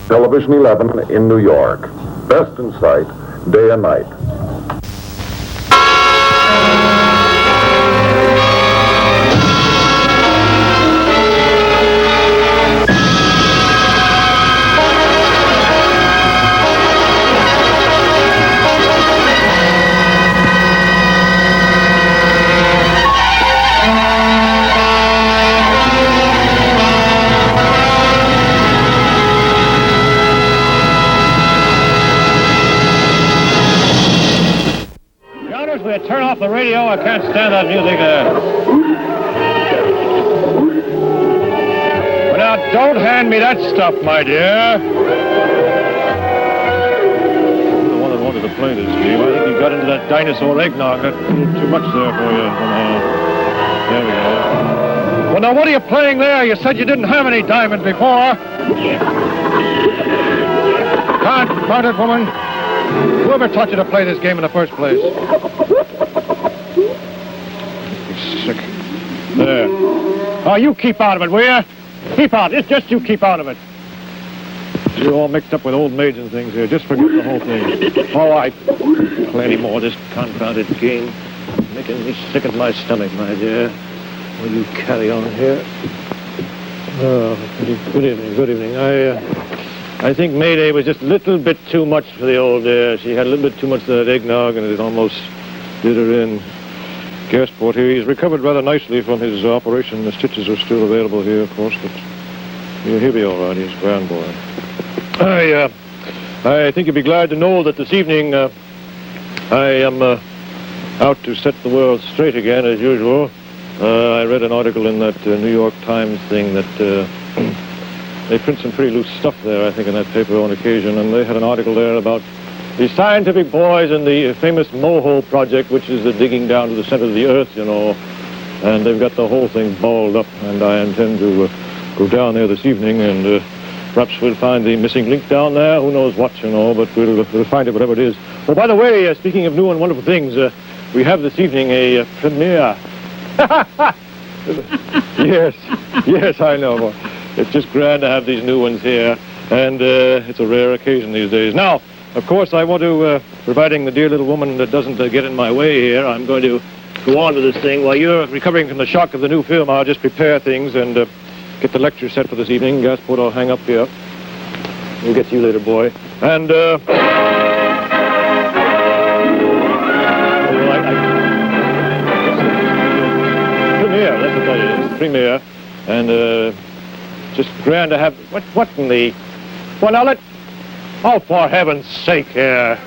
Television 11 in New York. Best in sight, day and night. Turn off the radio. I can't stand that music. But now, don't hand me that stuff, my dear. You're the one that wanted to play this game. I think you got into that dinosaur eggnog. That's a little too much there for you. There we go. Well, now, what are you playing there? You said you didn't have any diamonds before. Confounded woman. Whoever taught you to play this game in the first place? Sick. There. Oh, you keep out of it, will you? Keep out. It's just you keep out of it. You're all mixed up with old maids and things here. Just forget the whole thing. All right. Play any more of this confounded game. Making me sick at my stomach, my dear. Will you carry on here? Oh, good evening, good evening. I think Mayday was just a little bit too much for the old dear. She had a little bit too much of that eggnog, and it almost did her in. Gasport here. He's recovered rather nicely from his operation. The stitches are still available here, of course, but he'll be all right. He's a grand boy. I think you'll be glad to know that this evening I am out to set the world straight again, as usual. I read an article in that New York Times thing that they print some pretty loose stuff there, I think, in that paper on occasion, and they had an article there about the scientific boys in the famous Mohole project, which is the digging down to the center of the earth, you know, and they've got the whole thing balled up, and I intend to go down there this evening, and perhaps we'll find the missing link down there. Who knows what, you know, but we'll find it, whatever it is. Oh, by the way, speaking of new and wonderful things, we have this evening a premiere. Yes, I know. It's just grand to have these new ones here, and it's a rare occasion these days. Now, of course, I want to, providing the dear little woman that doesn't get in my way here, I'm going to go on to this thing. While you're recovering from the shock of the new film, I'll just prepare things and get the lecture set for this evening. Gasport, I'll hang up here. We'll get to you later, boy. And, premiere, that's what that is. Premiere. And, just grand to have... What in the... Well, now, Oh, for heaven's sake, here.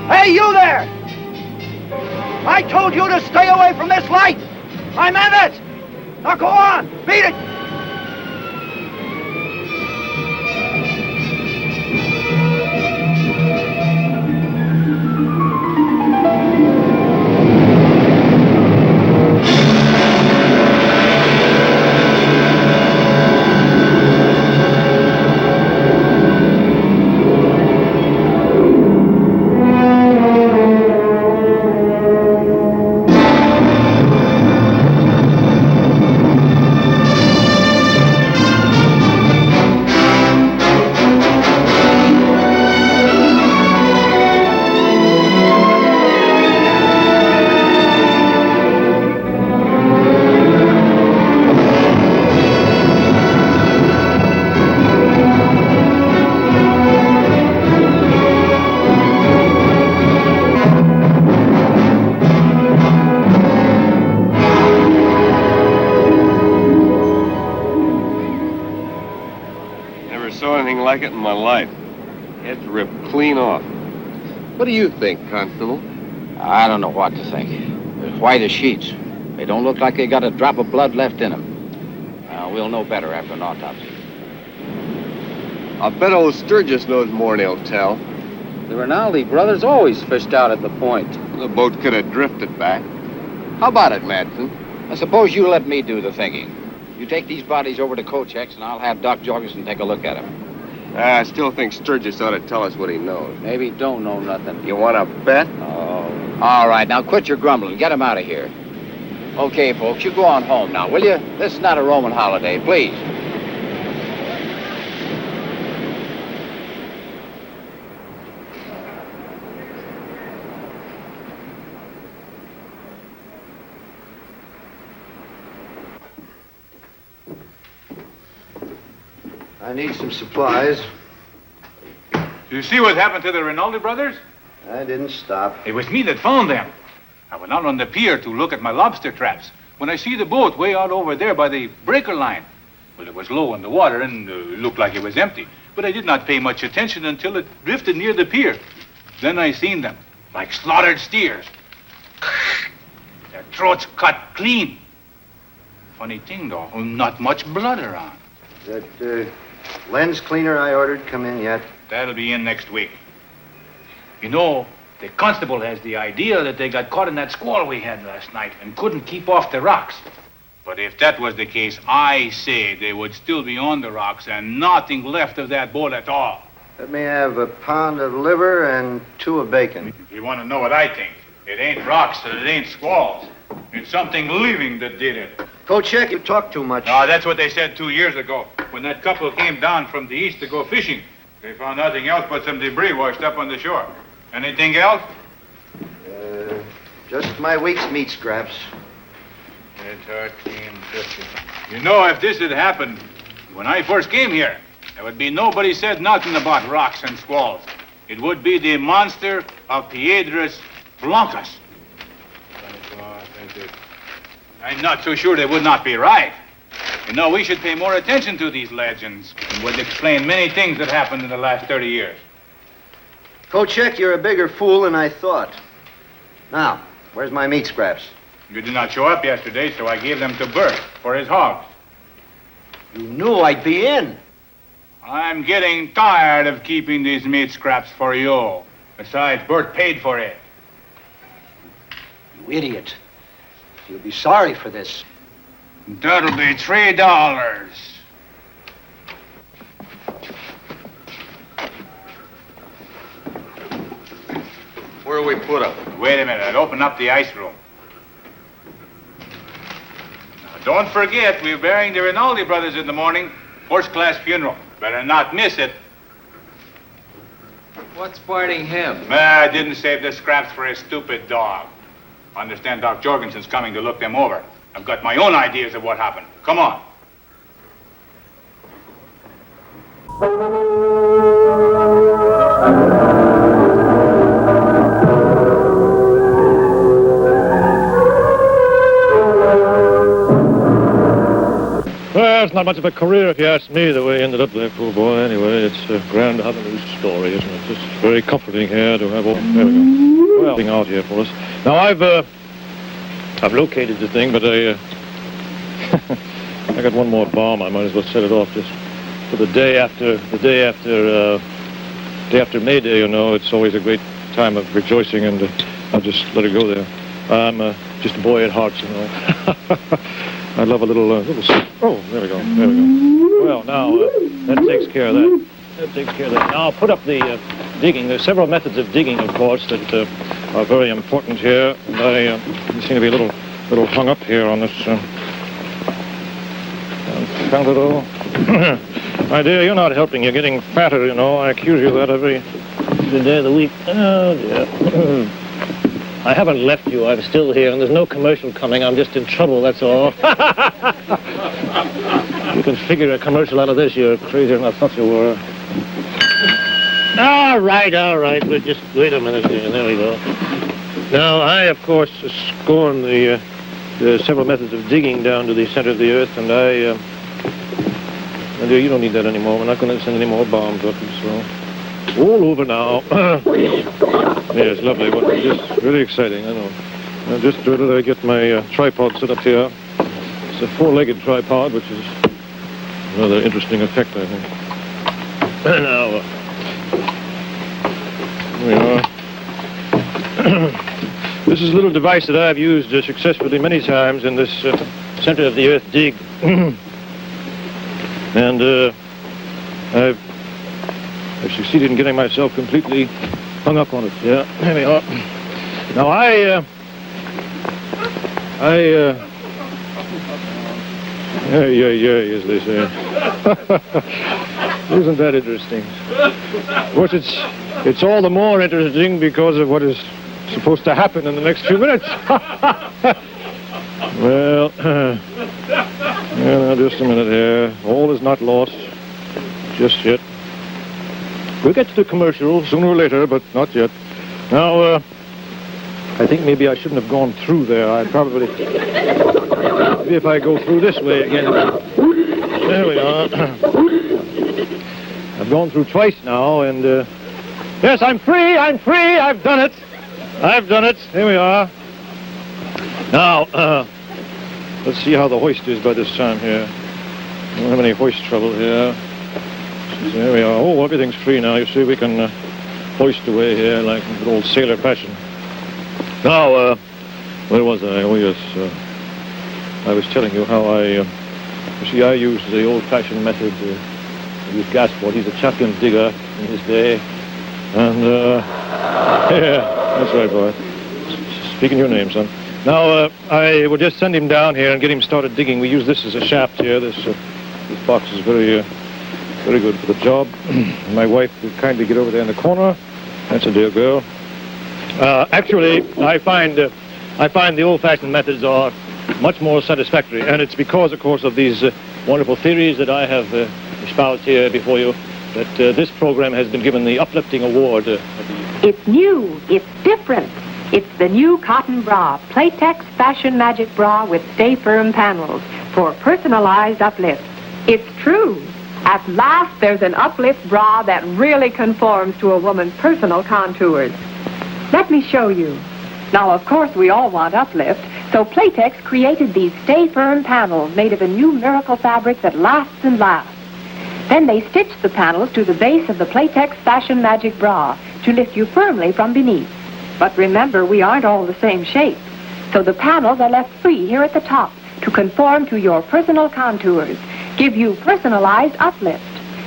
Hey, you there! I told you to stay away from this light! I meant it! Now go on, beat it! Like it in my life. Head's ripped clean off. What do you think, Constable? I don't know what to think. As white as sheets. They don't look like they got a drop of blood left in them. We'll know better after an autopsy. I bet old Sturgis knows more than he'll tell. The Rinaldi brothers always fished out at the point. The boat could have drifted back. How about it, Madsen? I suppose you let me do the thinking. You take these bodies over to Coach X, and I'll have Doc Jorgensen take a look at them. I still think Sturgis ought to tell us what he knows. Maybe he don't know nothing. You want to bet? Oh. All right, now quit your grumbling. Get him out of here. Okay, folks, you go on home now, will you? This is not a Roman holiday, please. I need some supplies. You see what happened to the Rinaldi brothers? I didn't stop. It was me that found them. I went out on the pier to look at my lobster traps when I see the boat way out over there by the breaker line. Well, it was low in the water and looked like it was empty, but I did not pay much attention until it drifted near the pier. Then I seen them, like slaughtered steers. Their throats cut clean. Funny thing, though, not much blood around. That lens cleaner I ordered come in yet? That'll be in next week. You know, the constable has the idea that they got caught in that squall we had last night and couldn't keep off the rocks. But if that was the case, I say they would still be on the rocks and nothing left of that boat at all. Let me have a pound of liver and 2 of bacon. If you want to know what I think, it ain't rocks and it ain't squalls. It's something living that did it. Coach Check, you talk too much. No, that's what they said 2 years ago when that couple came down from the east to go fishing. They found nothing else but some debris washed up on the shore. Anything else? Just my week's meat scraps. It's 1350. You know, if this had happened when I first came here, there would be nobody said nothing about rocks and squalls. It would be the monster of PIEDROS blancas. I'm not so sure they would not be right. You know, we should pay more attention to these legends. It would explain many things that happened in the last 30 years. Coach Check, you're a bigger fool than I thought. Now, where's my meat scraps? You did not show up yesterday, so I gave them to Bert for his hogs. You knew I'd be in. I'm getting tired of keeping these meat scraps for you. Besides, Bert paid for it. You idiot. You'll be sorry for this. That'll be $3. Where do we put them? Wait a minute, I'll open up the ice room. Now, don't forget, we're burying the Rinaldi brothers in the morning. First-class funeral. Better not miss it. What's biting him? I didn't save the scraps for a stupid dog. I understand Doc Jorgensen's coming to look them over. I've got my own ideas of what happened. Come on. Well, it's not much of a career if you ask me, the way he ended up there, poor boy. Anyway, it's grand to have a new story, isn't it? It's very comforting here to have all... There we go. Well, thing out here for us. Now, I've located the thing, but I got one more bomb. I might as well set it off just for the day after May Day, you know. It's always a great time of rejoicing, and I'll just let it go there. I'm just a boy at heart, you know. I love a little, oh, there we go. Well, now, that takes care of that. Now, I'll put up the digging. There's several methods of digging, of course, that are very important here. And I seem to be a little hung up here on this. Found it all. My dear, you're not helping. You're getting fatter, you know. I accuse you of that every day of the week. Oh, dear. I haven't left you. I'm still here, and there's no commercial coming. I'm just in trouble, that's all. You can figure a commercial out of this. You're crazier than I thought you were. All right. We'll just wait a minute here. There we go. Now, I, of course, scorn the several methods of digging down to the center of the earth, and my dear, you don't need that anymore. We're not going to send any more bombs up, so... All over now. Yes, lovely. Well, just really exciting, I know. I'll just do it till I get my tripod set up here. It's a four-legged tripod, which is another interesting effect, I think. Now, here we are. This is a little device that I've used successfully many times in this center of the earth dig. And I've succeeded in getting myself completely hung up on it. Yeah, there we are. Now as they say. Isn't that interesting? Of course, it's all the more interesting because of what is supposed to happen in the next few minutes. Well, now just a minute here. All is not lost just yet. We'll get to the commercial sooner or later, but not yet. Now, I think maybe I shouldn't have gone through there. I probably... Maybe if I go through this way again. There we are. I've gone through twice now, and... yes, I'm free! I've done it! Here we are. Now, let's see how the hoist is by this time here. I don't have any hoist trouble here. So there we are. Oh, everything's free now. You see, we can hoist away here like in good old sailor fashion. Now, where was I? Oh, yes. I was telling you how you see, I used the old-fashioned method with Gasport. He's a champion digger in his day. And, yeah, that's right, boy. Speaking your name, son. Now, I will just send him down here and get him started digging. We use this as a shaft here. This box is very good for the job. My wife will kindly get over there in the corner. That's a dear girl. Actually, I find the old-fashioned methods are much more satisfactory, and it's because, of course, of these wonderful theories that I have espoused here before you that this program has been given the uplifting award. It's new. It's different. It's the new cotton bra, Playtex Fashion Magic Bra with Stay Firm panels for personalized uplift. It's true. At last, there's an uplift bra that really conforms to a woman's personal contours. Let me show you. Now, of course, we all want uplift, so Playtex created these Stay Firm panels made of a new miracle fabric that lasts and lasts. Then they stitched the panels to the base of the Playtex Fashion Magic Bra to lift you firmly from beneath. But remember, we aren't all the same shape. So the panels are left free here at the top to conform to your personal contours, give you personalized uplift.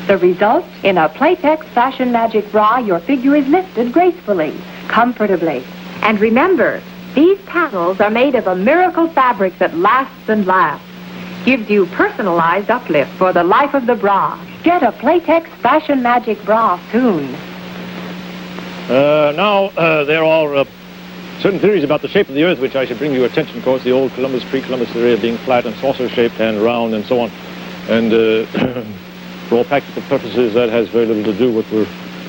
The result, in a Playtex Fashion Magic Bra, your figure is lifted gracefully, comfortably. And remember, these panels are made of a miracle fabric that lasts and lasts. Gives you personalized uplift for the life of the bra. Get a Playtex Fashion Magic Bra soon. Now, there are certain theories about the shape of the Earth which I should bring to your attention. Of course, the old Columbus, pre-Columbus theory of being flat and saucer-shaped and round and so on. And for all practical purposes, that has very little to do with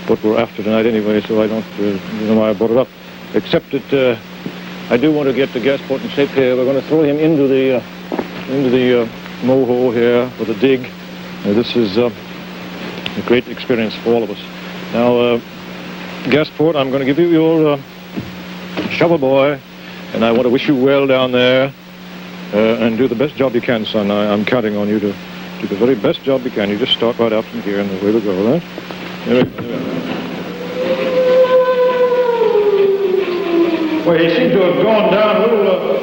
what we're after tonight anyway, so I don't know why I brought it up. Except that I do want to get the Gasport in shape here. We're going to throw him into the moho here with a dig. This is a great experience for all of us. Now, Gasport, I'm going to give you your shovel, boy, and I want to wish you well down there and do the best job you can, son. I'm counting on you to do the very best job you can. You just start right out from here and away we go, right? There we go. Well, he seems to have gone down a little...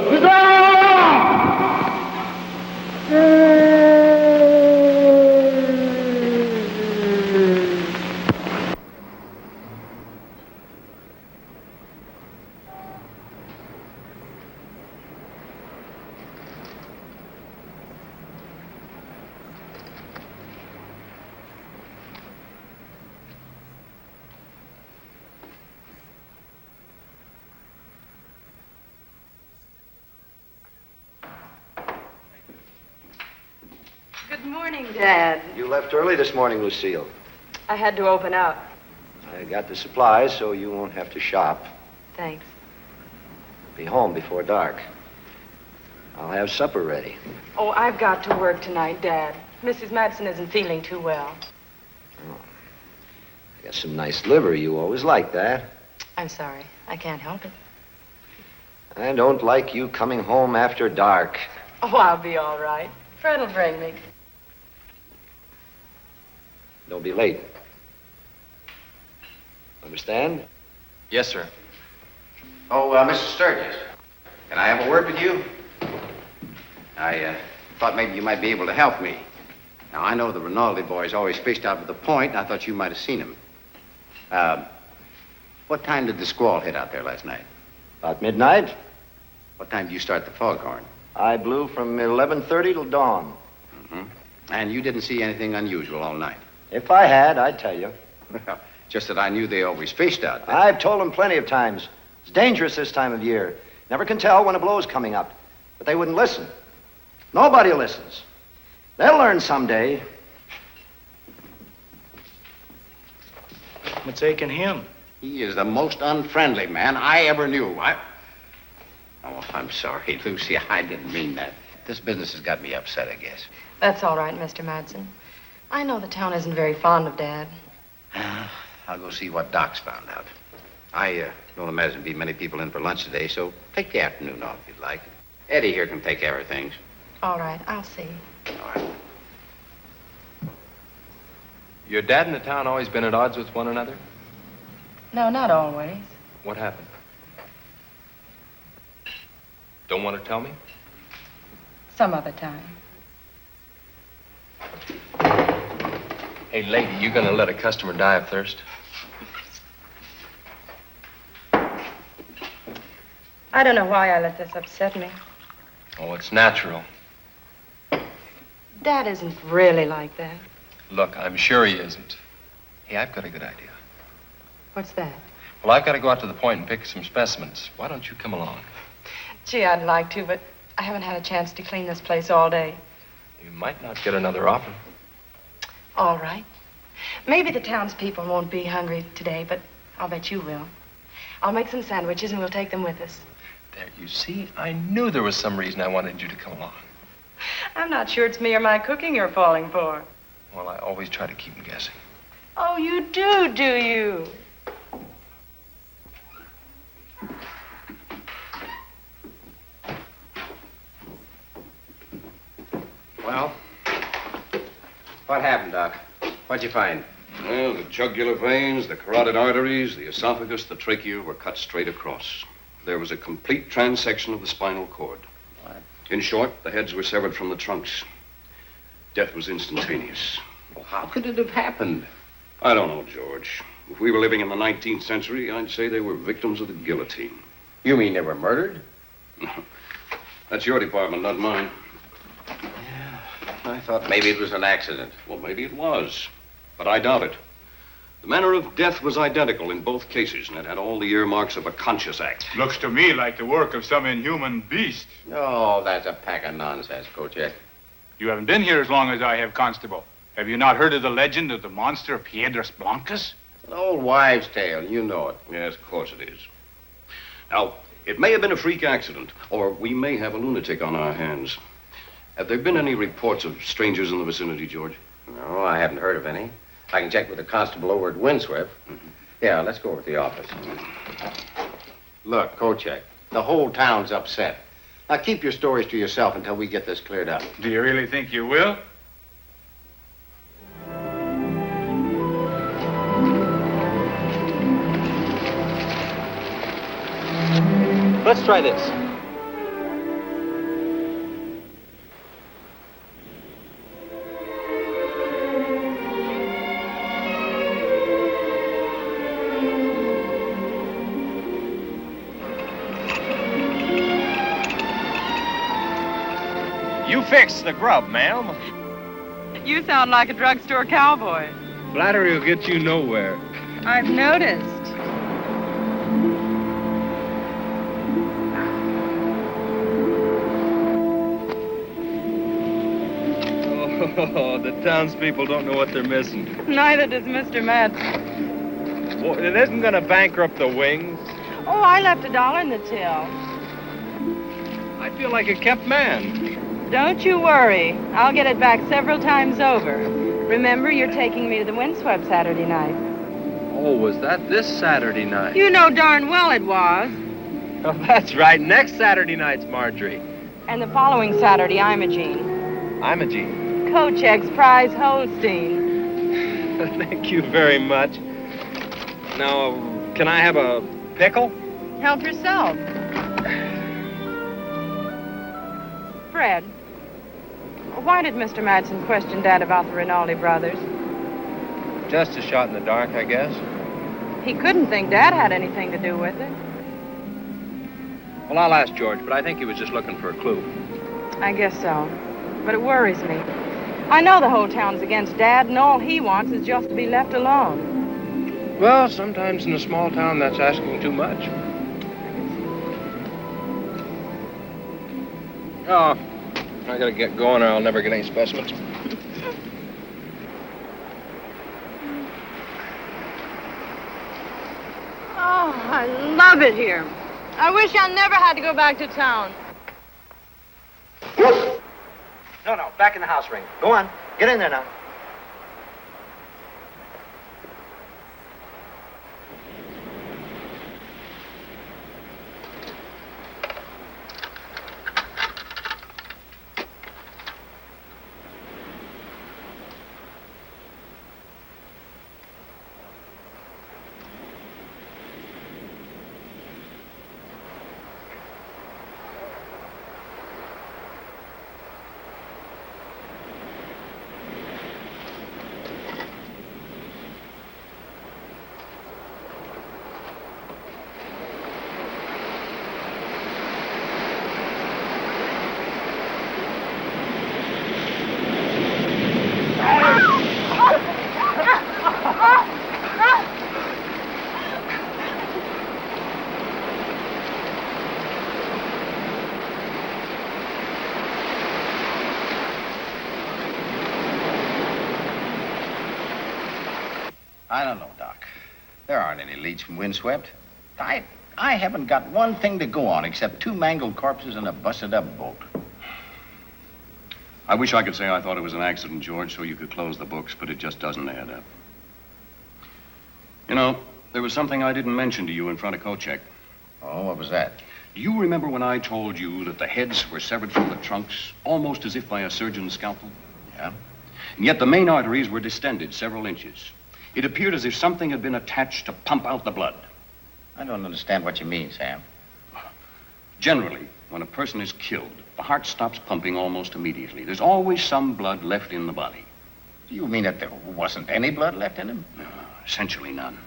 Good morning, Dad. You left early this morning, Lucille. I had to open up. I got the supplies so you won't have to shop. Thanks. Be home before dark. I'll have supper ready. Oh, I've got to work tonight, Dad. Mrs. Madsen isn't feeling too well. Oh. I got some nice liver. You always like that. I'm sorry. I can't help it. I don't like you coming home after dark. Oh, I'll be all right. Fred'll bring me. Don't be late. Understand? Yes, sir. Oh, Mr. Sturgis, can I have a word with you? I thought maybe you might be able to help me. Now, I know the Rinaldi boys always fished out to the point, and I thought you might have seen him. What time did the squall hit out there last night? About midnight. What time did you start the foghorn? I blew from 11:30 till dawn. Mm-hmm. And you didn't see anything unusual all night? If I had, I'd tell you. Well, just that I knew they always fished out there. I've told them plenty of times. It's dangerous this time of year. Never can tell when a blow's coming up. But they wouldn't listen. Nobody listens. They'll learn someday. What's aching him? He is the most unfriendly man I ever knew. Oh, I'm sorry, Lucy. I didn't mean that. This business has got me upset, I guess. That's all right, Mr. Madsen. I know the town isn't very fond of Dad. I'll go see what Doc's found out. I don't imagine there'll be many people in for lunch today, so take the afternoon off if you'd like. Eddie here can take care of things. All right, I'll see. All right. Your dad and the town always been at odds with one another? No, not always. What happened? Don't want to tell me? Some other time. Hey, lady, you gonna let a customer die of thirst? I don't know why I let this upset me. Oh, it's natural. Dad isn't really like that. Look, I'm sure he isn't. Hey, I've got a good idea. What's that? Well, I've got to go out to the point and pick some specimens. Why don't you come along? Gee, I'd like to, but I haven't had a chance to clean this place all day. You might not get another offer. All right. Maybe the townspeople won't be hungry today, but I'll bet you will. I'll make some sandwiches and we'll take them with us. There, you see, I knew there was some reason I wanted you to come along. I'm not sure it's me or my cooking you're falling for. Well, I always try to keep them guessing. Oh, you do you? Well, what happened, Doc? What'd you find? Well, the jugular veins, the carotid arteries, the esophagus, the trachea were cut straight across. There was a complete transection of the spinal cord. What? In short, the heads were severed from the trunks. Death was instantaneous. Well, how could it have happened? I don't know, George. If we were living in the 19th century, I'd say they were victims of the guillotine. You mean they were murdered? That's your department, not mine. Yeah, I thought maybe it was an accident. Well, maybe it was, but I doubt it. The manner of death was identical in both cases, and it had all the earmarks of a conscious act. Looks to me like the work of some inhuman beast. Oh, that's a pack of nonsense, Kocek. You haven't been here as long as I have, Constable. Have you not heard of the legend of the monster PIEDROS Blancas? An old wives' tale, you know it. Yes, of course it is. Now, it may have been a freak accident, or we may have a lunatic on our hands. Have there been any reports of strangers in the vicinity, George? No, I haven't heard of any. I can check with the constable over at Windswept. Mm-hmm. Yeah, let's go over to the office. Look, Kocek, the whole town's upset. Now, keep your stories to yourself until we get this cleared up. Do you really think you will? Let's try this. You fix the grub, ma'am. You sound like a drugstore cowboy. Flattery will get you nowhere. I've noticed. Oh, the townspeople don't know what they're missing. Neither does Mr. Madsen. Well, it isn't going to bankrupt the wings. Oh, I left $1 in the till. I feel like a kept man. Don't you worry. I'll get it back several times over. Remember, you're taking me to the Windswept Saturday night. Oh, was that this Saturday night? You know darn well it was. Oh, that's right. Next Saturday night's Marjorie. And the following Saturday, Imogene. Imogene. Kochek's prize Holstein. Thank you very much. Now, can I have a pickle? Help yourself. Fred, why did Mr. Madsen question Dad about the Rinaldi brothers? Just a shot in the dark, I guess. He couldn't think Dad had anything to do with it. Well, I'll ask George, but I think he was just looking for a clue. I guess so. But it worries me. I know the whole town's against Dad, and all he wants is just to be left alone. Well, sometimes in a small town, that's asking too much. Oh, I gotta get going or I'll never get any specimens. Oh, I love it here. I wish I never had to go back to town. No, back in the house ring. Go on. Get in there now. I don't know, Doc. There aren't any leads from Windswept. I haven't got one thing to go on except 2 mangled corpses and a busted-up boat. I wish I could say I thought it was an accident, George, so you could close the books, but it just doesn't add up. You know, there was something I didn't mention to you in front of Kochek. Oh, what was that? You remember when I told you that the heads were severed from the trunks, almost as if by a surgeon's scalpel? Yeah? And yet the main arteries were distended several inches. It appeared as if something had been attached to pump out the blood. I don't understand what you mean, Sam. Generally, when a person is killed, the heart stops pumping almost immediately. There's always some blood left in the body. Do you mean that there wasn't any blood left in him? No, essentially none.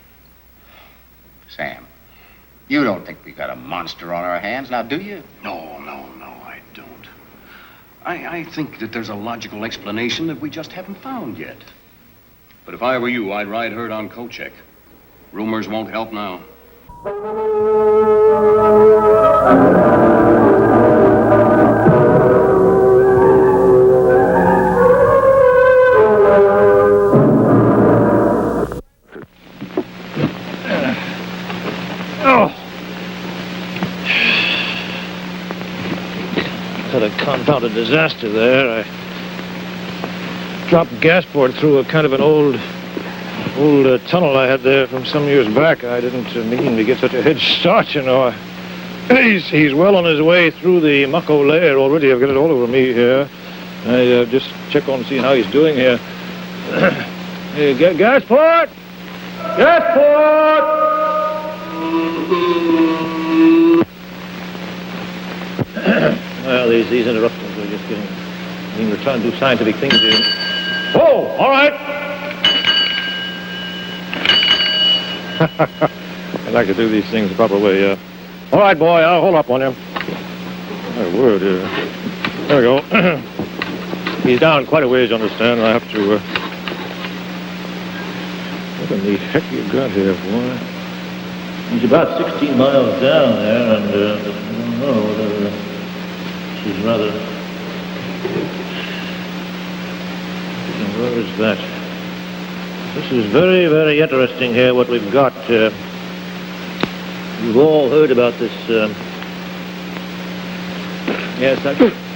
Sam, you don't think we got a monster on our hands, now do you? No, I don't. I think that there's a logical explanation that we just haven't found yet. But if I were you, I'd ride herd on Kochek. Rumors won't help now. Had a confounded disaster there. I dropped gasport through a kind of an old tunnel I had there from some years back. I didn't mean to get such a head start, you know. He's well on his way through the mucko layer already. I've got it all over me here. I just check on seeing how he's doing here. Hey, gasport! Gasport! Well, these interruptions are just getting... I mean, we're trying to do scientific things here. Oh, all right. I like to do these things the proper way, yeah. All right, boy, I'll hold up on you. My word, there we go. He's down quite a ways, you understand, and I have to... What in the heck you got here, boy? He's about 16 miles down there, and I don't know whether she's rather... Where is that? This is very, very interesting here, what we've got. You've all heard about this. Yes,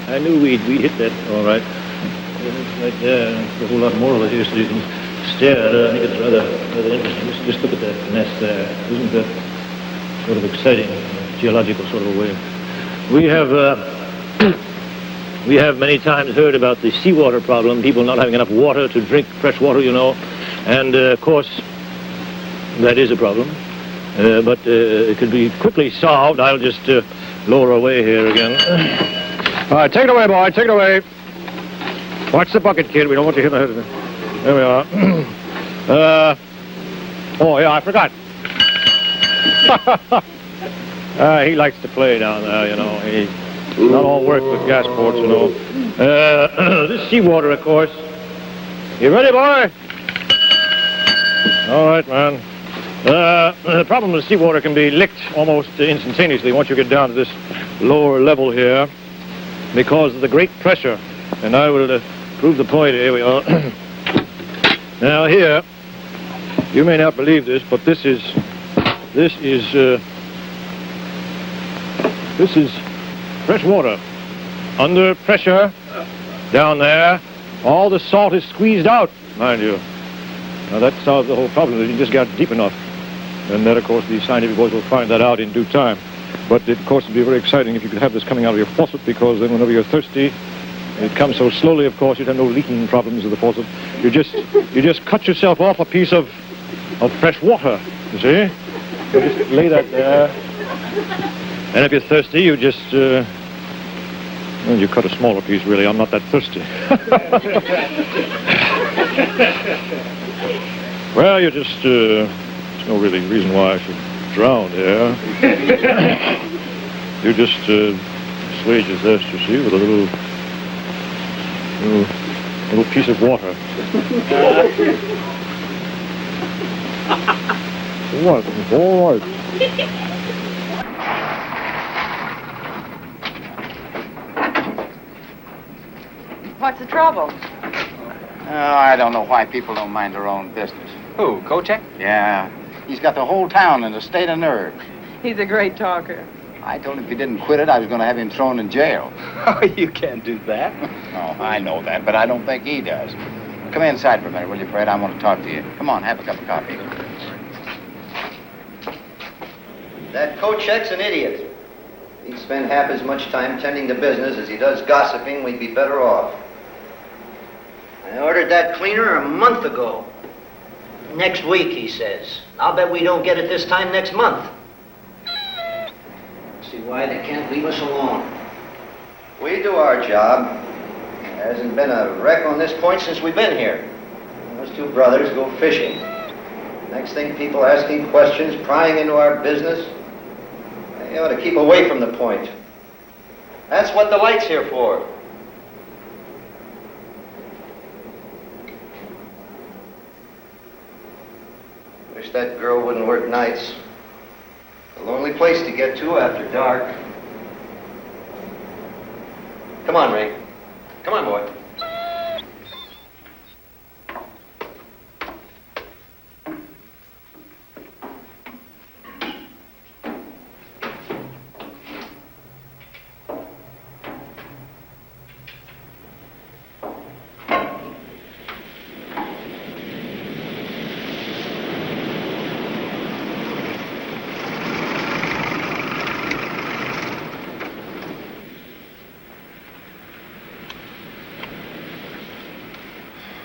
I knew we'd hit that, all right. It's right there. There's a whole lot more of it here, so you can stare at it. I think it's rather interesting. Just look at that nest there. Isn't that sort of exciting? geological sort of a way. We have many times heard about the seawater problem, people not having enough water to drink fresh water, you know, and of course, that is a problem, but it could be quickly solved. I'll just lower away here again. All right, take it away, boy, take it away. Watch the bucket, kid. We don't want you to hit the head. There we are. Oh, yeah, I forgot. He likes to play down there, you know. He's not all work with gas ports, you know. This seawater, of course. You ready, boy? All right, man. The problem with seawater can be licked almost instantaneously once you get down to this lower level here because of the great pressure. And I will prove the point. Here we are. Now here, you may not believe this, but this is fresh water. Under pressure, down there, all the salt is squeezed out, mind you. Now that solves the whole problem. You just got deep enough. And then, of course, the scientific boys will find that out in due time. But, of course, it would be very exciting if you could have this coming out of your faucet, because then whenever you're thirsty, it comes so slowly, of course, you'd have no leaking problems with the faucet. You just cut yourself off a piece of fresh water, you see? You just lay that there. And if you're thirsty, you just, well, you cut a smaller piece, really. I'm not that thirsty. Well, you just, there's no really reason why I should drown here. You just assuage your thirst, you see, with a little piece of water. What? All right. What's the trouble? Oh, I don't know why people don't mind their own business. Who, Kochek? Yeah. He's got the whole town in a state of nerve. He's a great talker. I told him if he didn't quit it, I was going to have him thrown in jail. Oh, you can't do that. Oh, I know that, but I don't think he does. Come inside for a minute, will you, Fred? I want to talk to you. Come on, have a cup of coffee. That Kochek's an idiot. If he'd spend half as much time tending to business as he does gossiping, we'd be better off. I ordered that cleaner a month ago. Next week, he says. I'll bet we don't get it this time next month. See why they can't leave us alone. We do our job. There hasn't been a wreck on this point since we've been here. Those two brothers go fishing. Next thing, people asking questions, prying into our business. They ought to keep away from the point. That's what the light's here for. Wish that girl wouldn't work nights. A lonely place to get to after dark. Come on, Ray. Come on, boy.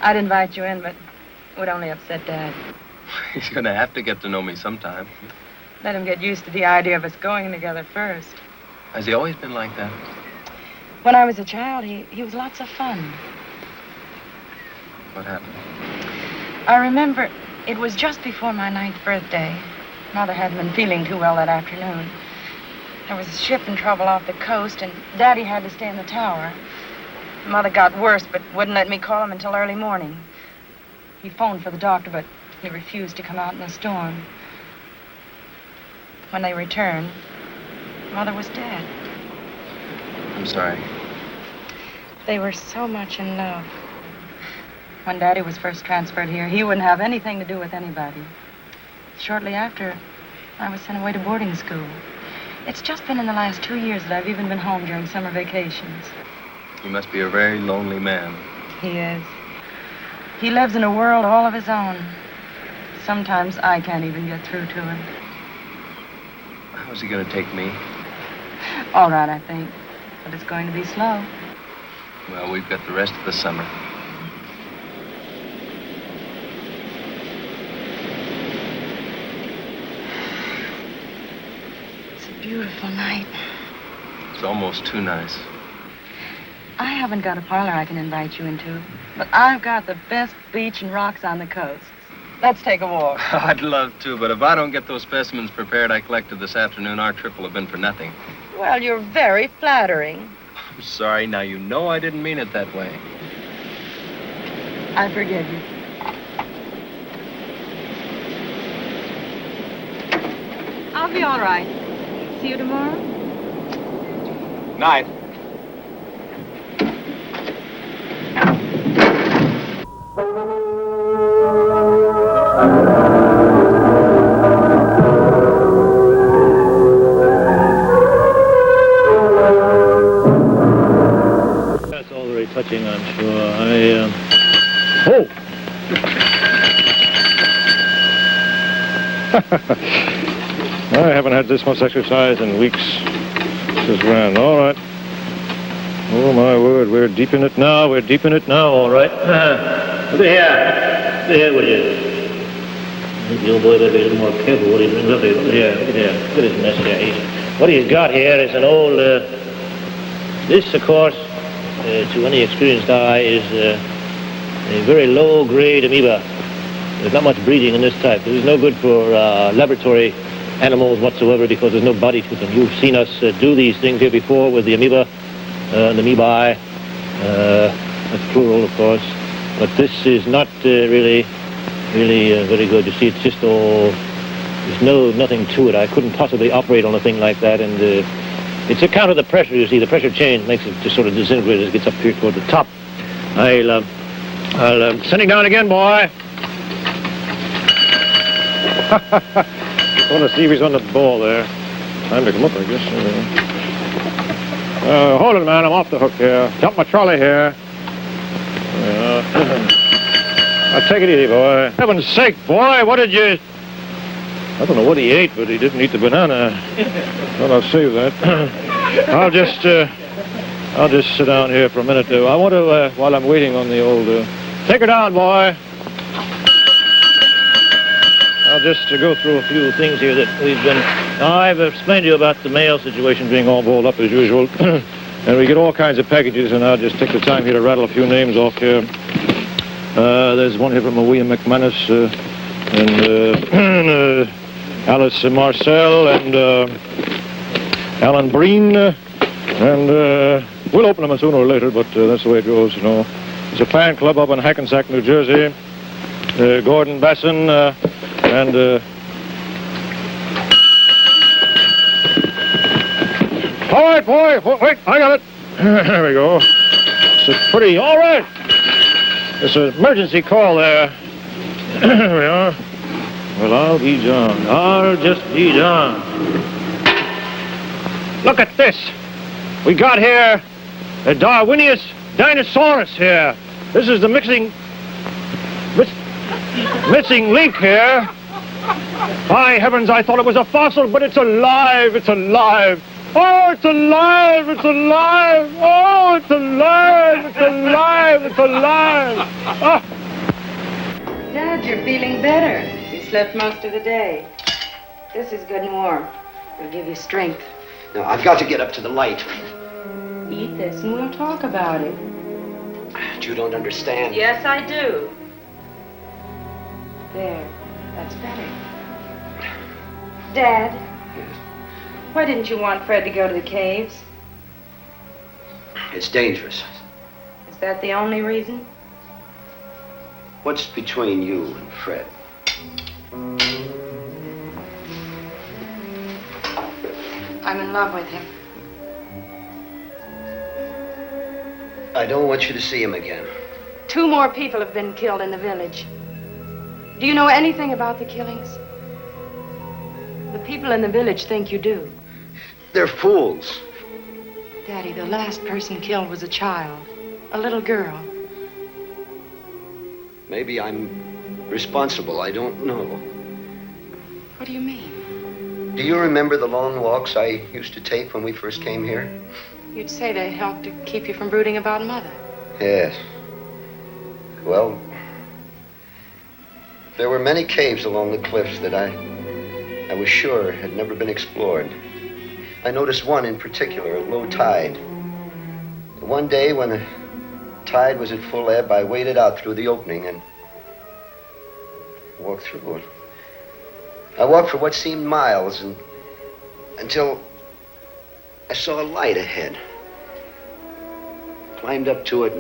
I'd invite you in, but it would only upset Dad. He's gonna have to get to know me sometime. Let him get used to the idea of us going together first. Has he always been like that? When I was a child, he was lots of fun. What happened? I remember it was just before my 9th birthday. Mother hadn't been feeling too well that afternoon. There was a ship in trouble off the coast, and Daddy had to stay in the tower. Mother got worse, but wouldn't let me call him until early morning. He phoned for the doctor, but he refused to come out in the storm. When they returned, Mother was dead. I'm sorry. They were so much in love. When Daddy was first transferred here, he wouldn't have anything to do with anybody. Shortly after, I was sent away to boarding school. It's just been in the last 2 years that I've even been home during summer vacations. He must be a very lonely man. He is. He lives in a world all of his own. Sometimes I can't even get through to him. How's he gonna take me? All right, I think. But it's going to be slow. Well, we've got the rest of the summer. It's a beautiful night. It's almost too nice. I haven't got a parlor I can invite you into, but I've got the best beach and rocks on the coast. Let's take a walk. I'd love to, but if I don't get those specimens prepared I collected this afternoon, our trip will have been for nothing. Well, you're very flattering. I'm sorry. Now, you know I didn't mean it that way. I forgive you. I'll be all right. See you tomorrow? Night. That's all very touching, I'm sure. Oh! I haven't had this much exercise in weeks. This is grand. All right. Oh, my word. We're deep in it now. We're deep in it now. All right. Look at here. Look at here, will you? I think the old boy better be a little more careful what he brings up here. Look at here. Look at here. Look at this mess here. What he's got here is an old... this, of course, to any experienced eye, is a very low-grade amoeba. There's not much breeding in this type. This is no good for laboratory animals whatsoever because there's no body to them. You've seen us do these things here before with the amoeba and the amoebae. That's plural, of course. But this is not really very good. You see, it's just all... There's nothing to it. I couldn't possibly operate on a thing like that, and it's account of the pressure, you see. The pressure change makes it just sort of disintegrate as it gets up here toward the top. I'll sending down again, boy. I want to see if he's on the ball there. Time to come up, I guess. Hold it, man. I'm off the hook here. Dump my trolley here. Now, take it easy, boy. Heaven's sake, boy, what did you... I don't know what he ate, but he didn't eat the banana. Well, I'll save that. I'll just sit down here for a minute. I want to, while I'm waiting on the old... Take her down, boy. I'll just go through a few things here that we've been... Now, I've explained to you about the mail situation being all balled up as usual. And we get all kinds of packages, and I'll just take the time here to rattle a few names off here. There's one here from William McManus, and Alice Marcel, and Alan Breen, and we'll open them sooner or later, but that's the way it goes, you know. It's a fan club up in Hackensack, New Jersey. Gordon Basson, and... All right, boy. Wait, I got it. There we go. It's a pretty... All right. It's an emergency call there. There we are. Well, I'll be John. I'll just be John. Look at this. We got here a Darwinius Dinosaurus here. This is the missing link here. By heavens, I thought it was a fossil, but it's alive. It's alive. Oh, it's alive. It's alive. Oh, it's alive. It's alive. It's alive. Oh. Dad, you're feeling better. You slept most of the day. This is good and warm. It'll give you strength. No, I've got to get up to the light. Eat this and we'll talk about it. You don't understand. Yes, I do. There. That's better. Dad, why didn't you want Fred to go to the caves? It's dangerous. Is that the only reason? What's between you and Fred? I'm in love with him. I don't want you to see him again. 2 more people have been killed in the village. Do you know anything about the killings? The people in the village think you do. They're fools. Daddy, the last person killed was a child, a little girl. Maybe I'm responsible. I don't know. What do you mean? Do you remember the long walks I used to take when we first came here? You'd say they helped to keep you from brooding about Mother. Yes. Well, there were many caves along the cliffs that I was sure had never been explored. I noticed one in particular at low tide. One day when the tide was at full ebb, I waded out through the opening and walked through it. I walked for what seemed miles until I saw a light ahead. Climbed up to it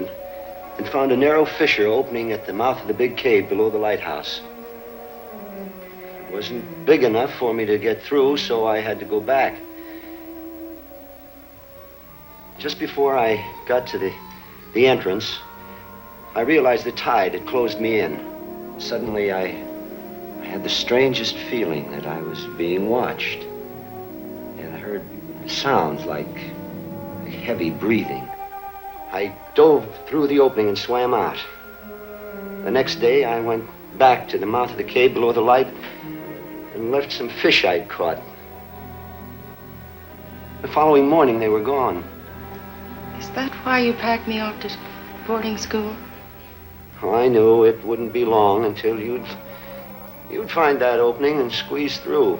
and found a narrow fissure opening at the mouth of the big cave below the lighthouse. It wasn't big enough for me to get through, so I had to go back. Just before I got to the entrance, I realized the tide had closed me in. Suddenly, I had the strangest feeling that I was being watched. And I heard sounds like heavy breathing. I dove through the opening and swam out. The next day, I went back to the mouth of the cave below the light and left some fish I'd caught. The following morning, they were gone. Is that why you packed me off to boarding school? Oh, I knew it wouldn't be long until you'd find that opening and squeeze through.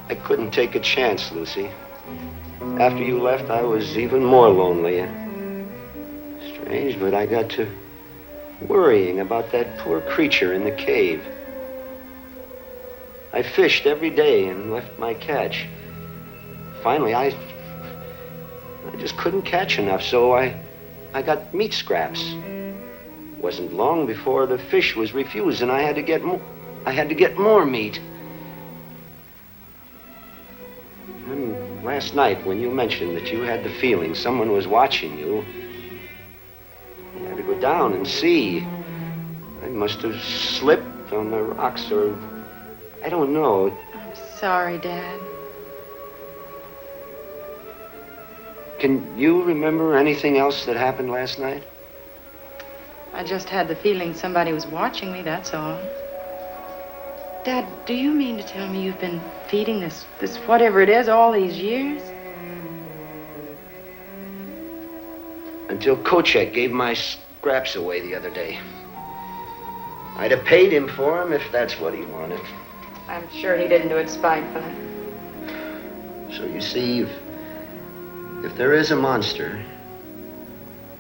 I couldn't take a chance, Lucy. After you left, I was even more lonely. Strange, but I got to worrying about that poor creature in the cave. I fished every day and left my catch. Finally, I just couldn't catch enough, so I got meat scraps. It wasn't long before the fish was refused, and I had to get more meat. And last night, when you mentioned that you had the feeling someone was watching you, I had to go down and see. I must have slipped on the rocks, or I don't know. I'm sorry, Dad. Can you remember anything else that happened last night? I just had the feeling somebody was watching me, that's all. Dad, do you mean to tell me you've been feeding this whatever it is all these years? Until Kochek gave my scraps away the other day. I'd have paid him for them if that's what he wanted. I'm sure he didn't do it spitefully. So you see, if there is a monster,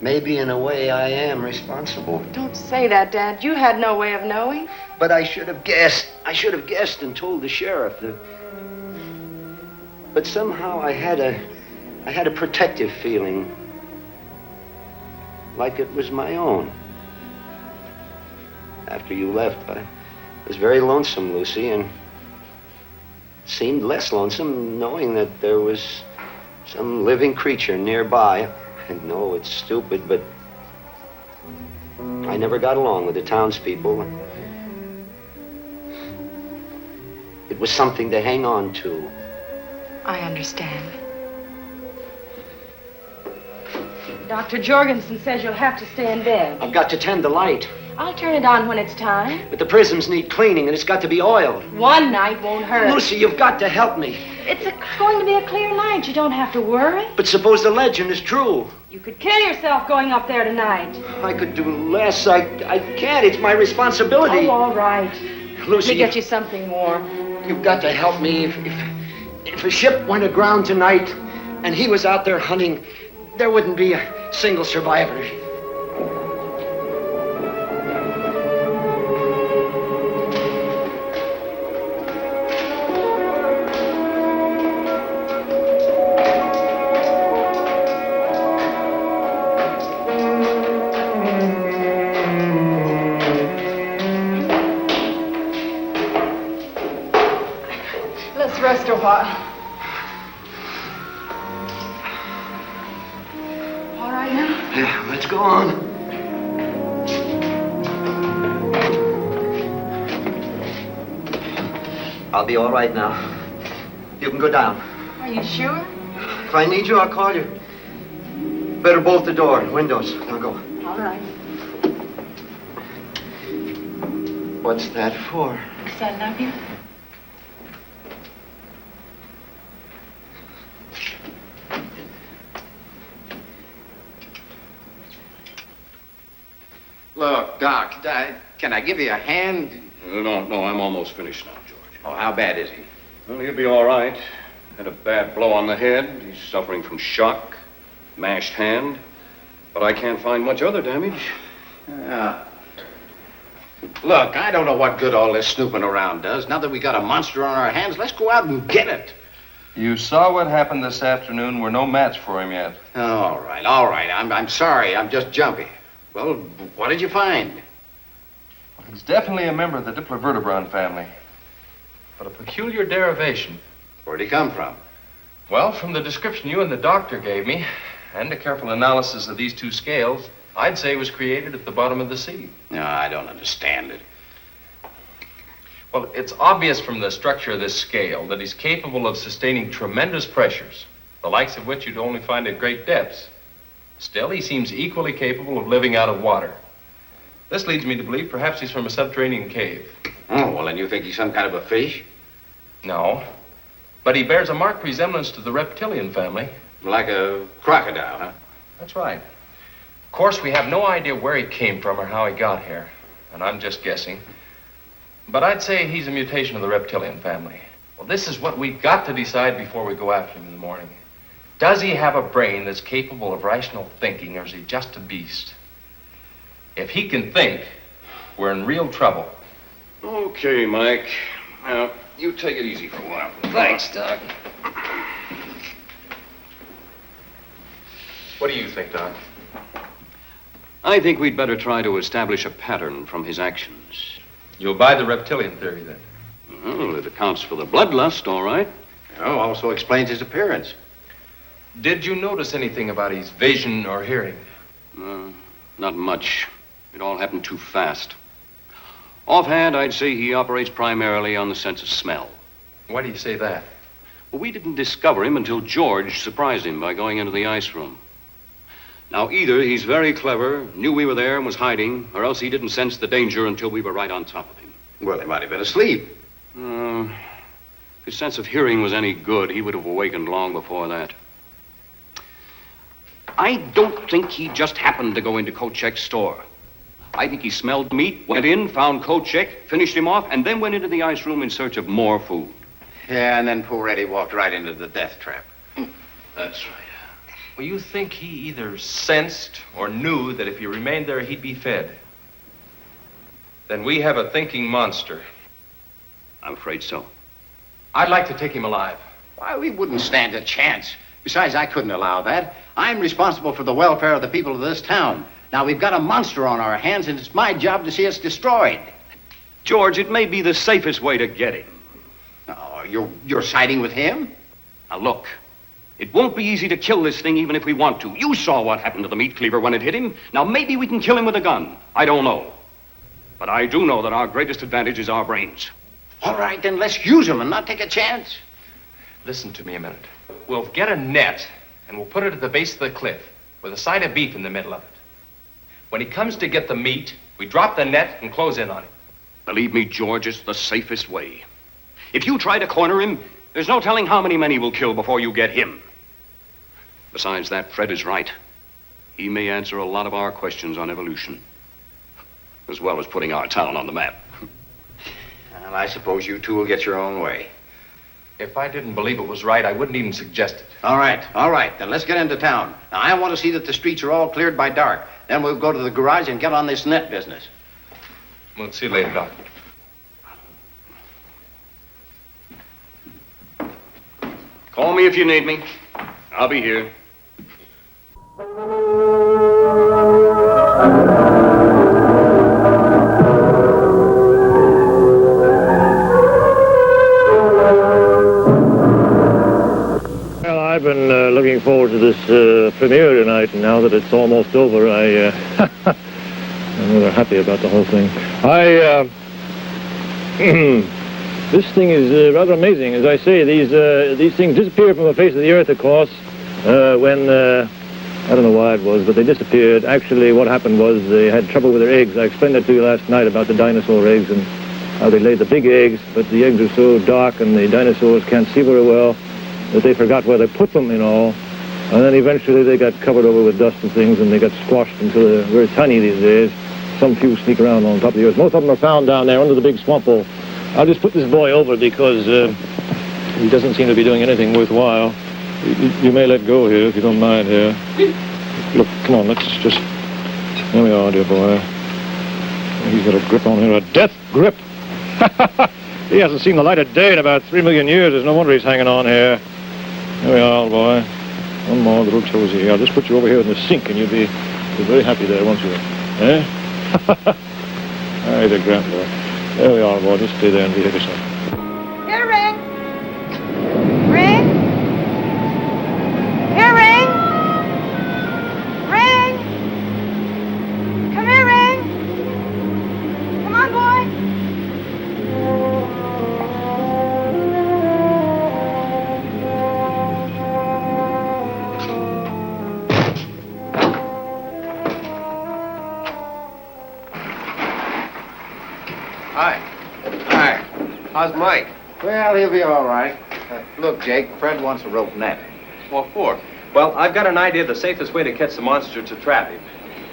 maybe in a way I am responsible. Don't say that, Dad. You had no way of knowing. But I should have guessed. I should have guessed and told the sheriff. But somehow I had a protective feeling, like it was my own. After you left, I was very lonesome, Lucy, and it seemed less lonesome knowing that there was some living creature nearby. I know it's stupid, but I never got along with the townspeople. It was something to hang on to. I understand. Dr. Jorgensen says you'll have to stay in bed. I've got to tend the light. I'll turn it on when it's time. But the prisms need cleaning, and it's got to be oiled. One night won't hurt. Lucy, you've got to help me. It's going to be a clear night. You don't have to worry. But suppose the legend is true. You could kill yourself going up there tonight. I could do less. I can't. It's my responsibility. Oh, all right. Lucy, Let me get you something warm. You've got to help me. If a ship went aground tonight and he was out there hunting, there wouldn't be a single survivor. Let's rest a while. All right now? Yeah, let's go on. I'll be all right now. You can go down. Are you sure? If I need you, I'll call you. Better bolt the door and windows. I'll go. All right. What's that for? Because I love you. Look, Doc, can I give you a hand? No, I'm almost finished now, George. Oh, how bad is he? Well, he'll be all right. Had a bad blow on the head. He's suffering from shock, mashed hand. But I can't find much other damage. Look, I don't know what good all this snooping around does. Now that we got a monster on our hands, let's go out and get it. You saw what happened this afternoon. We're no match for him yet. All right. I'm sorry. I'm just jumpy. Well, what did you find? Well, he's definitely a member of the Diplovertebron family, but a peculiar derivation. Where'd he come from? Well, from the description you and the doctor gave me, and a careful analysis of these two scales, I'd say he was created at the bottom of the sea. No, I don't understand it. Well, it's obvious from the structure of this scale that he's capable of sustaining tremendous pressures, the likes of which you'd only find at great depths. Still, he seems equally capable of living out of water. This leads me to believe perhaps he's from a subterranean cave. Oh, well, then you think he's some kind of a fish? No, but he bears a marked resemblance to the reptilian family. Like a crocodile, huh? That's right. Of course, we have no idea where he came from or how he got here, and I'm just guessing. But I'd say he's a mutation of the reptilian family. Well, this is what we've got to decide before we go after him in the morning. Does he have a brain that's capable of rational thinking, or is he just a beast? If he can think, we're in real trouble. Okay, Mike. Now, you take it easy for a while. Thanks, Doc. What do you think, Doc? I think we'd better try to establish a pattern from his actions. You'll buy the reptilian theory, then? Well, it accounts for the bloodlust, all right. Oh, also explains his appearance. Did you notice anything about his vision or hearing? Not much. It all happened too fast. Offhand, I'd say he operates primarily on the sense of smell. Why do you say that? Well, we didn't discover him until George surprised him by going into the ice room. Now, either he's very clever, knew we were there and was hiding, or else he didn't sense the danger until we were right on top of him. Well, he might have been asleep. If his sense of hearing was any good, he would have awakened long before that. I don't think he just happened to go into Kochek's store. I think he smelled meat, went in, found Kochek, finished him off, and then went into the ice room in search of more food. Yeah, and then poor Eddie walked right into the death trap. That's right. Well, you think he either sensed or knew that if he remained there, he'd be fed? Then we have a thinking monster. I'm afraid so. I'd like to take him alive. Why, we wouldn't stand a chance. Besides, I couldn't allow that. I'm responsible for the welfare of the people of this town. Now, we've got a monster on our hands, and it's my job to see us destroyed. George, it may be the safest way to get him. Oh, you're siding with him? Now, look. It won't be easy to kill this thing even if we want to. You saw what happened to the meat cleaver when it hit him. Now, maybe we can kill him with a gun. I don't know. But I do know that our greatest advantage is our brains. All right, then let's use them and not take a chance. Listen to me a minute. We'll get a net, and we'll put it at the base of the cliff with a side of beef in the middle of it. When he comes to get the meat, we drop the net and close in on him. Believe me, George, it's the safest way. If you try to corner him, there's no telling how many men he will kill before you get him. Besides that, Fred is right. He may answer a lot of our questions on evolution, as well as putting our town on the map. Well, I suppose you two will get your own way. If I didn't believe it was right, I wouldn't even suggest it. All right. Then let's get into town. Now, I want to see that the streets are all cleared by dark. Then we'll go to the garage and get on this net business. We'll see you later, Doc. Call me if you need me. I'll be here. Well, I've been looking forward to this premiere tonight, and now that it's almost over, I'm rather happy about the whole thing. This thing is rather amazing. As I say, these things disappear from the face of the earth, of course, when, I don't know why it was, but they disappeared. Actually, what happened was they had trouble with their eggs. I explained that to you last night about the dinosaur eggs and how they laid the big eggs, but the eggs are so dark and the dinosaurs can't see very well that they forgot where they put them, you know. And then eventually they got covered over with dust and things, and they got squashed until they're very tiny these days. some few sneak around on top of the earth. Most of them are found down there under the big swamp hole. I'll just put this boy over because he doesn't seem to be doing anything worthwhile. You may let go here if you don't mind here. Look, come on, let's just... There we are, dear boy. He's got a grip on here, a death grip. He hasn't seen the light of day in about 3 million years. There's no wonder he's hanging on here. There we are, old boy. One more little toesy here. I'll just put you over here in the sink and you'll be very happy there, won't you? Eh? He's a grand boy. There we are, boy. Just stay there and behave yourself. Here, Ring. Ring. Here, Ring. Ring. Come here, Ring. Come on, boy. Hi. Hi. How's Mike? Well, he'll be all right. Look, Jake, Fred wants a rope net. What for? Well, I've got an idea of the safest way to catch the monster to trap him.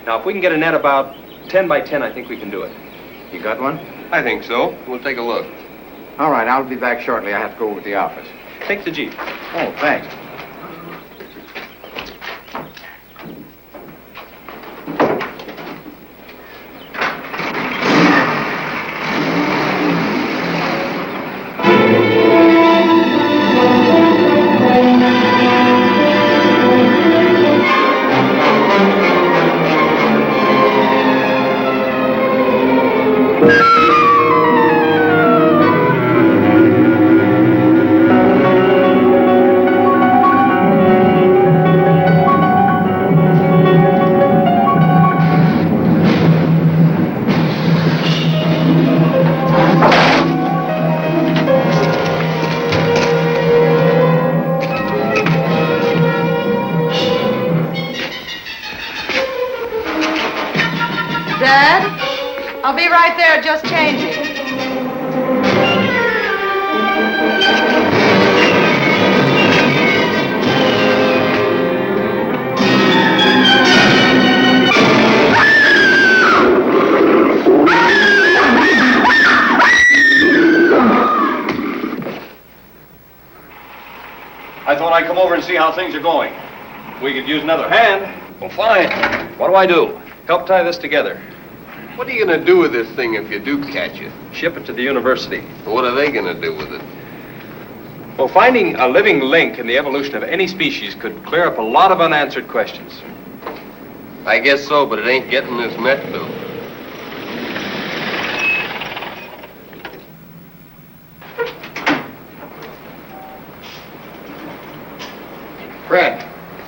Now, if we can get a net about 10 by 10, I think we can do it. You got one? I think so. We'll take a look. All right, I'll be back shortly. I have to go over to the office. Take the Jeep. Oh, thanks. Dad, I'll be right there, just changing. I thought I'd come over and see how things are going. We could use another hand. Well, fine. What do I do? Help tie this together. What are you gonna do with this thing if you do catch it? Ship it to the university. What are they gonna do with it? Well, finding a living link in the evolution of any species could clear up a lot of unanswered questions. I guess so, but it ain't getting this net through.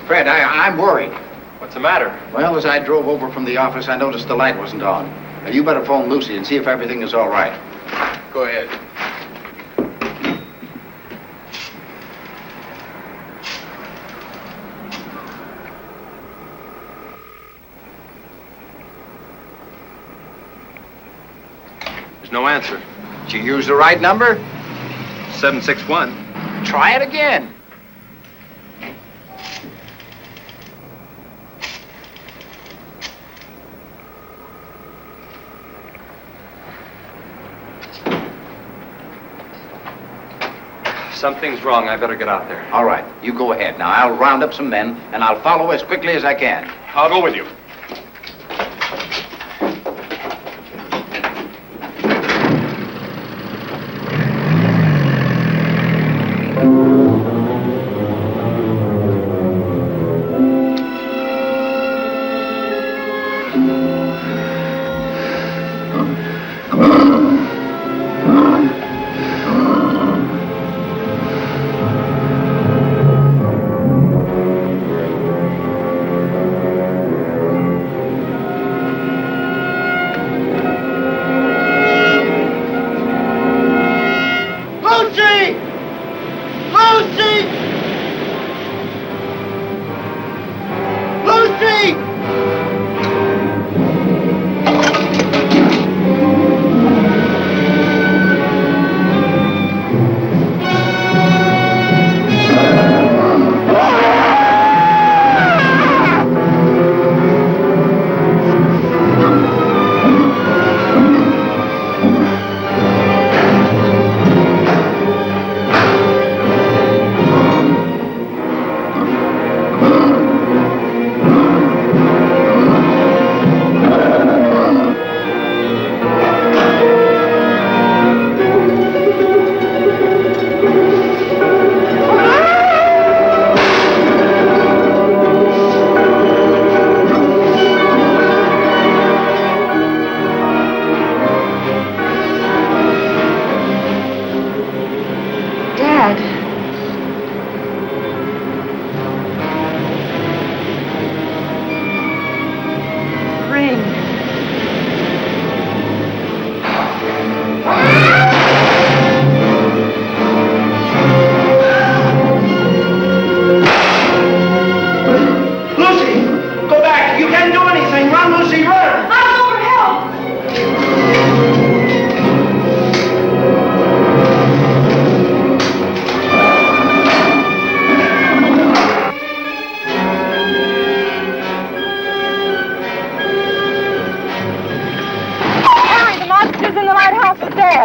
Fred, I'm worried. What's the matter? Well, as I drove over from the office, I noticed the light wasn't on. Now, you better phone Lucy and see if everything is all right. Go ahead. There's no answer. Did you use the right number? 761. Try it again. Something's wrong. I better get out there. All right, you go ahead. Now, I'll round up some men, and I'll follow as quickly as I can. I'll go with you.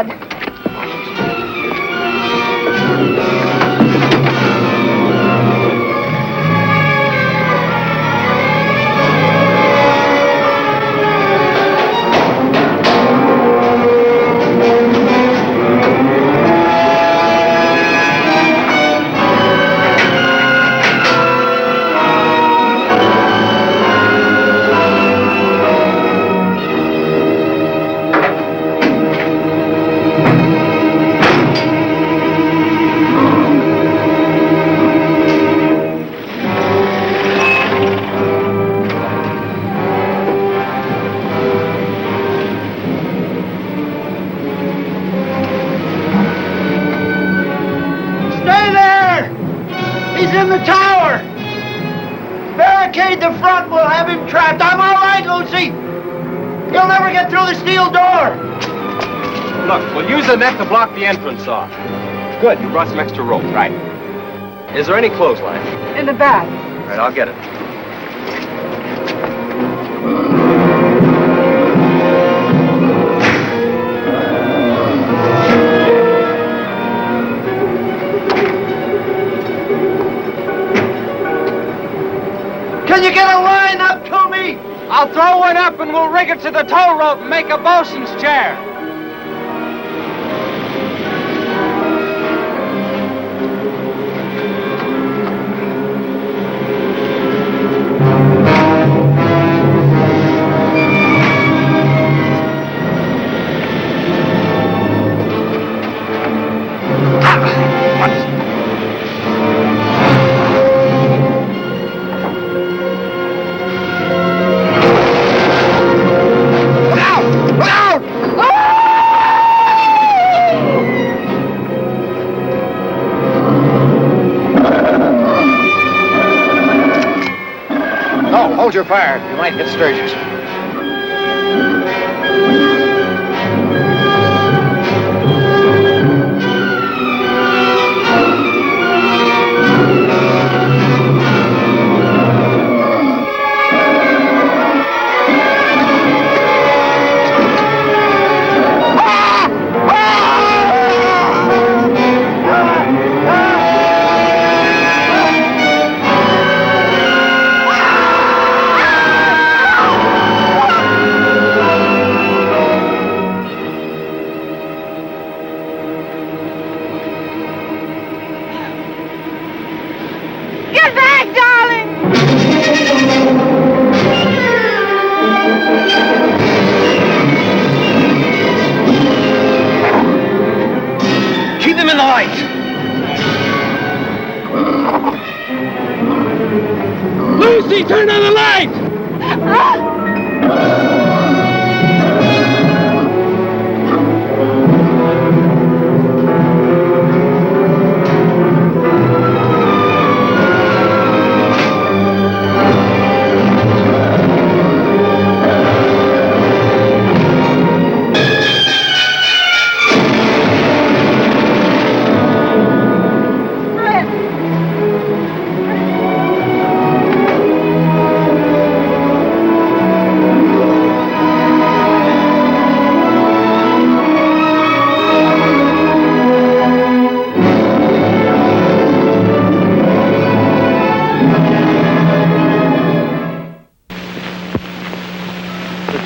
bed. Stay there! He's in the tower! Barricade the front, we'll have him trapped. I'm all right, Lucy! He'll never get through the steel door! Look, we'll use the net to block the entrance off. Good, you brought some extra rope. Right. Is there any clothesline? In the back. All right, I'll get it. Can you get a line up to me? I'll throw one up and we'll rig it to the tow rope and make a bosun's chair. No, hold your fire. You might hit Sturgis. Get back, darling! Keep him in the light! Lucy, turn on the light!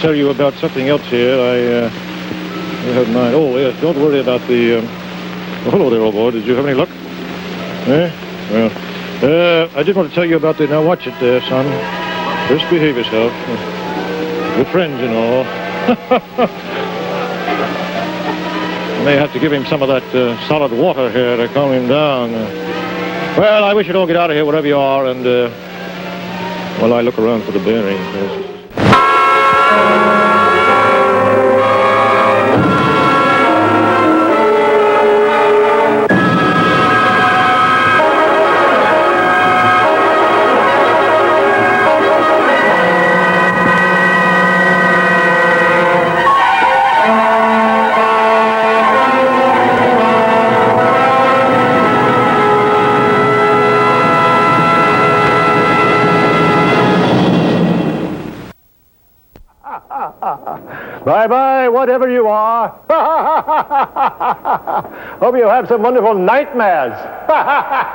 Tell you about something else here. I have in mind. Oh, yes, don't worry about the... Oh, hello there, old boy. Did you have any luck? Eh? Well, I did want to tell you about the... Now, watch it there, son. Just behave yourself. We're friends, you know. I may have to give him some of that solid water here to calm him down. Well, I wish you'd all get out of here, wherever you are, and... well, I look around for the bearings. Bye-bye, whatever you are. Hope you have some wonderful nightmares.